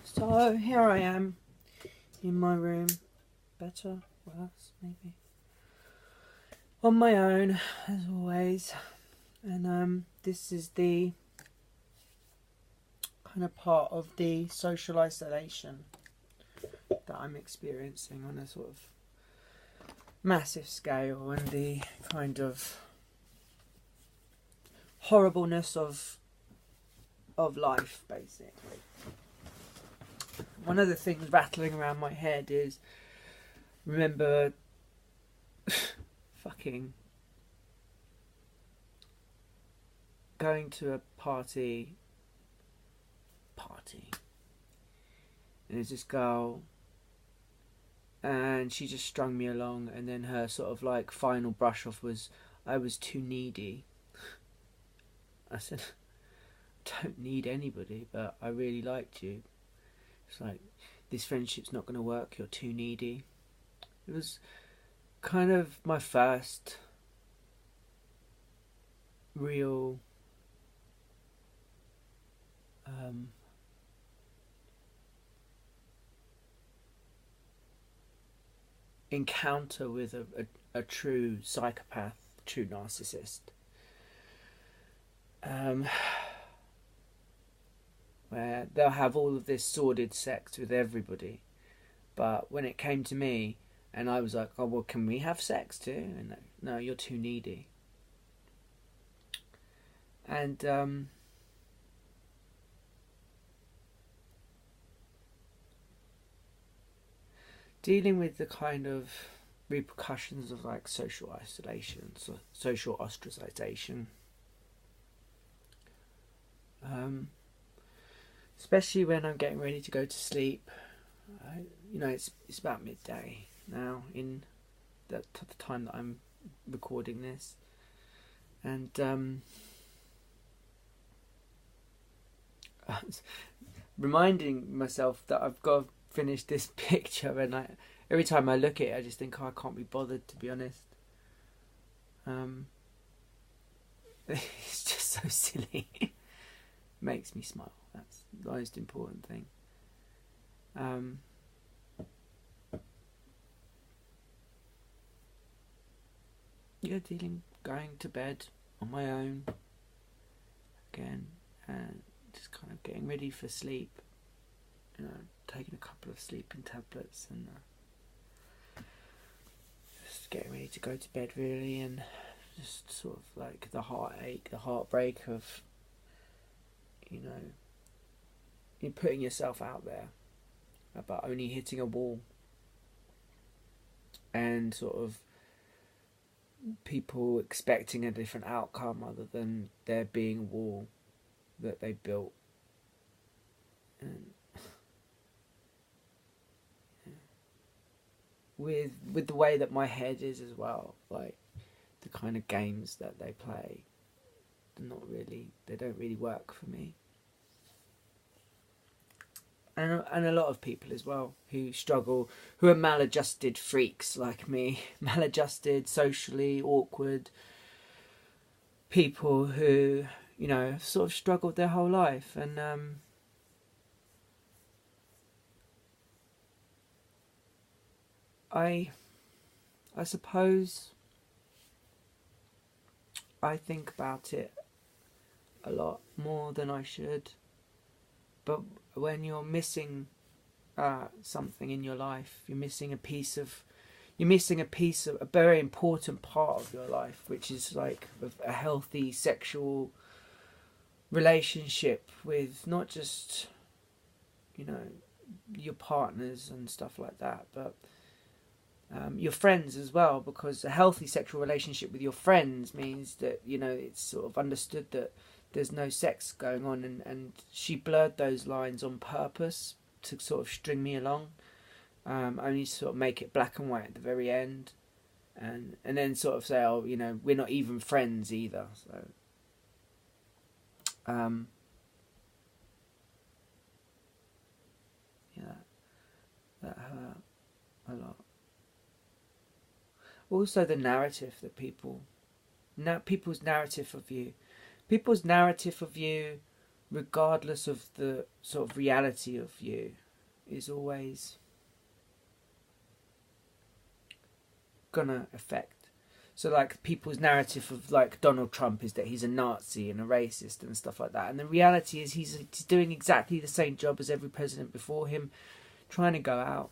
So here I am in my room, better, worse, maybe, on my own as always, and this is the kind of part of the social isolation that I'm experiencing on a sort of massive scale, and the kind of horribleness of life, basically. One of the things rattling around my head is, remember fucking going to a party, and there's this girl, and she just strung me along, and then her sort of like final brush off was, I was too needy. I said, don't need anybody, but I really liked you. It's like, this friendship's not going to work, you're too needy. It was kind of my first real encounter with a true psychopath, true narcissist. Where they'll have all of this sordid sex with everybody, but when it came to me, and I was like, oh well, can we have sex too? And no, you're too needy. And dealing with the kind of repercussions of like social isolation, so social ostracization, especially when I'm getting ready to go to sleep. It's about midday now in the time that I'm recording this, and I was reminding myself that I've got to finish this picture, and every time I look at it I just think, oh, I can't be bothered, to be honest. It's just so silly. Makes me smile. That's the most important thing. Going to bed on my own again, and just kind of getting ready for sleep. Taking a couple of sleeping tablets, and just getting ready to go to bed, really, and just sort of like the heartache, the heartbreak of, you're putting yourself out there, but only hitting a wall, and sort of people expecting a different outcome other than there being a wall that they built. And with the way that my head is as well, like the kind of games that they play, they don't really work for me. And a lot of people as well who struggle, who are maladjusted freaks like me, maladjusted, socially awkward people who, have sort of struggled their whole life. And I suppose I think about it a lot more than I should. But when you're missing something in your life, you're missing a very important part of your life, which is like a healthy sexual relationship with not just, your partners and stuff like that, but your friends as well, because a healthy sexual relationship with your friends means that, it's sort of understood that there's no sex going on, and she blurred those lines on purpose to sort of string me along, only to sort of make it black and white at the very end, and then sort of say, oh, we're not even friends either. So that hurt a lot. Also the narrative that people's narrative of you regardless of the sort of reality of you, is always gonna affect. So like people's narrative of like Donald Trump is that he's a Nazi and a racist and stuff like that, and the reality is he's doing exactly the same job as every president before him, trying to go out,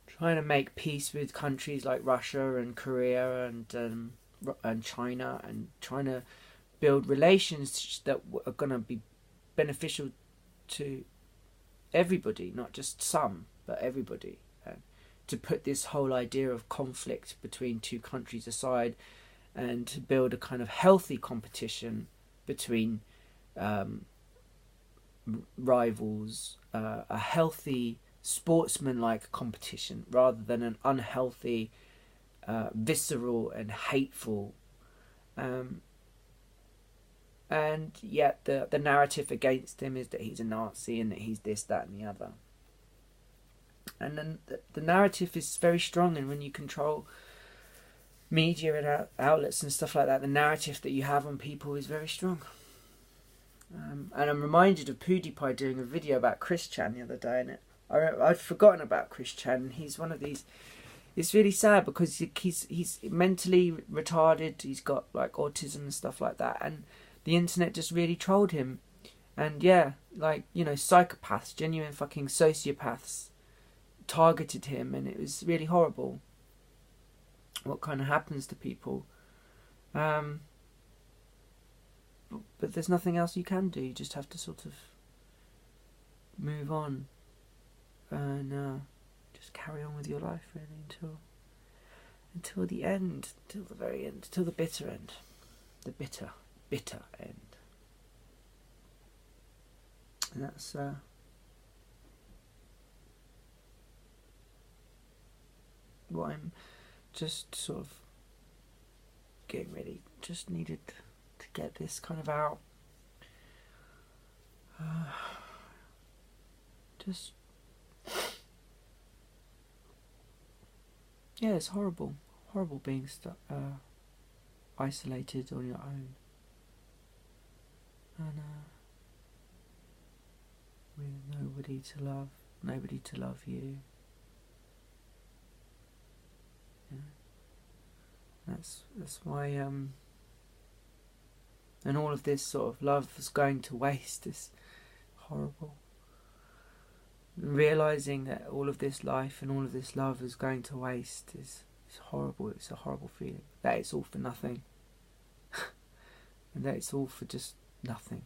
trying to make peace with countries like Russia and Korea and China, and trying to build relations that are going to be beneficial to everybody, not just some, but everybody. To put this whole idea of conflict between two countries aside, and to build a kind of healthy competition between rivals, a healthy sportsman-like competition rather than an unhealthy, visceral and hateful. And yet the narrative against him is that he's a Nazi and that he's this, that and the other. And then the narrative is very strong, and when you control media and outlets and stuff like that, the narrative that you have on people is very strong. And I'm reminded of PewDiePie doing a video about Chris Chan the other day, and I'd forgotten about Chris Chan. He's one of these. It's really sad because he's mentally retarded. He's got like autism and stuff like that, and the internet just really trolled him. And yeah, like, you know, psychopaths, genuine fucking sociopaths targeted him, and it was really horrible what kind of happens to people. But there's nothing else you can do. You just have to sort of move on and just carry on with your life, really, until the end, till the very end, till the bitter end, the bitter end. And that's what I'm just sort of getting ready. Just needed to get this kind of out. Yeah, it's horrible being isolated on your own, and with nobody to love you. That's why and all of this sort of love is going to waste is horrible. Realising that all of this life and all of this love is going to waste is horrible. It's a horrible feeling that it's all for nothing. And that it's all for just nothing.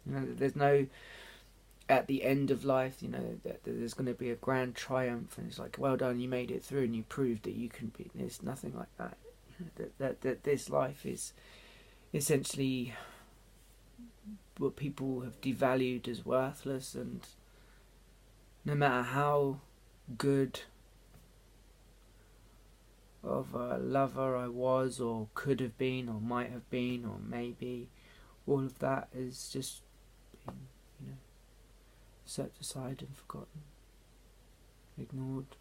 You know, there's no, at the end of life, you know, that there's going to be a grand triumph, and it's like, well done, you made it through and you proved that you can be. There's nothing like that. That this life is essentially what people have devalued as worthless, and no matter how good of a lover I was, or could have been, or might have been, or maybe, all of that is just been, you know, set aside and forgotten, ignored.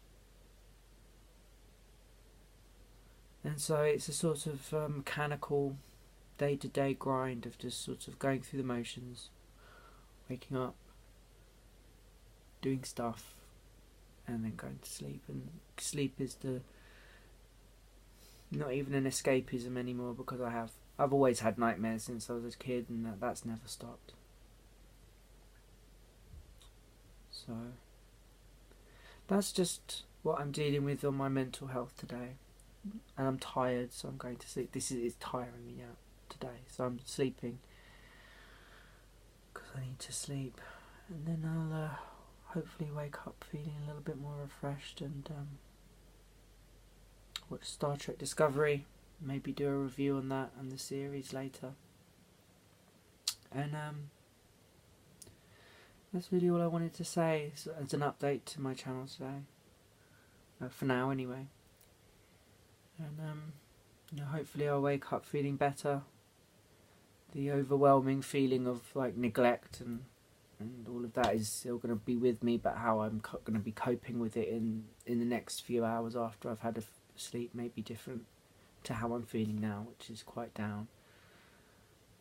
And so it's a sort of mechanical, day-to-day grind of just sort of going through the motions, waking up, doing stuff, and then going to sleep. And sleep is not even an escapism anymore, because I've always had nightmares since I was a kid, and that's never stopped. So that's just what I'm dealing with on my mental health today. And I'm tired, so I'm going to sleep. It's tiring me out today, so I'm sleeping because I need to sleep, and then I'll hopefully wake up feeling a little bit more refreshed, and watch Star Trek Discovery, maybe do a review on that and the series later. And that's really all I wanted to say as an update to my channel today, for now anyway. And you know, hopefully I'll wake up feeling better. The overwhelming feeling of like neglect and all of that is still going to be with me, but how I'm going to be coping with it in the next few hours after I've had a sleep may be different to how I'm feeling now, which is quite down.